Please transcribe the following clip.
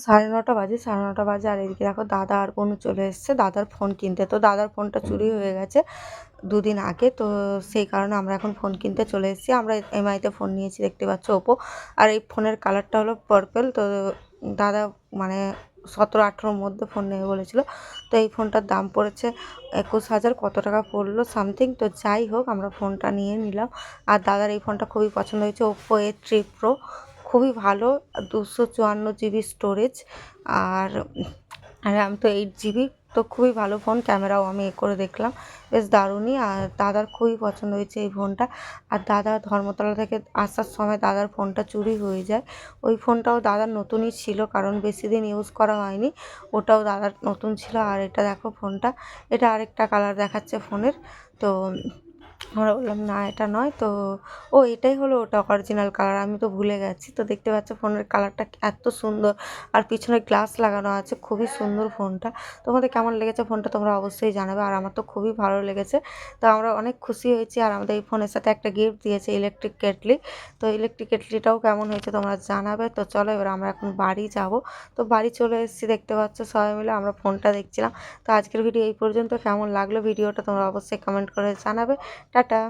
9:30 বাজে, 9:30 বাজে, আর এদিকে দেখো দাদা আর বোনও চলে এসছে দাদার ফোন কিনতে। তো দাদার ফোনটা চুরি হয়ে গেছে 2 দিন আগে, তো সেই কারণে আমরা এখন ফোন কিনতে চলে এসেছি। আমরা এমআইতে ফোন নিয়েছি, দেখতে পাচ্ছ ওপো। আর এই ফোনের কালারটা হলো পার্পল। তো দাদা মানে 17-18-র মধ্যে ফোন নেবে বলেছিল। তো এই ফোনটার দাম পড়েছে 21,000 কত টাকা পড়লো সামথিং। তো যাই হোক, আমরা ফোনটা নিয়ে নিলাম। আর দাদার এই ফোনটা খুবই পছন্দ হয়েছে, ওপো A3 প্রো, খুবই ভালো। 254 GB স্টোরেজ, আর র্যাম তো 8 GB। তো খুবই ভালো ফোন, ক্যামেরাও আমি করে দেখলাম, বেশ দারুণই। আর দাদার খুবই পছন্দ হয়েছে এই ফোনটা। আর দাদা ধর্মতলা থেকে আসার সময় দাদার ফোনটা চুরি হয়ে যায়। ওই ফোনটাও দাদার নতুনই ছিল, কারণ বেশি দিন ইউজ করা হয়নি, ওটাও দাদার নতুন ছিল। আর এটা দেখো ফোনটা, এটা আরেকটা কালার দেখাচ্ছে ফোনের। তো আমরা বললাম না এটা নয়, তো এটাই হলো ওটা অরিজিনাল কালার, আমি তো ভুলে গেছি। তো দেখতে পাচ্ছ ফোনের কালারটা এত সুন্দর, আর পিছনে গ্লাস লাগানো আছে, খুবই সুন্দর ফোনটা। তোমাদের কেমন লেগেছে ফোনটা তোমরা অবশ্যই জানাবে, আর আমার তো খুবই ভালো লেগেছে। তো আমরা অনেক খুশি হয়েছি। আর আমাদের এই ফোনের সাথে একটা গিফট দিয়েছে, ইলেকট্রিক কেটলি। তো ইলেকট্রিক কেটলিটাও কেমন হয়েছে তোমরা জানাবে। তো চলো এবার আমরা এখন বাড়ি যাব। তো বাড়ি চলে এসেছি, দেখতে পাচ্ছ সবাই মিলে আমরা ফোনটা দেখছিলাম। তো আজকের ভিডিও এই পর্যন্ত, কেমন লাগলো ভিডিওটা তোমরা অবশ্যই কমেন্ট করে জানাবে। টাটা।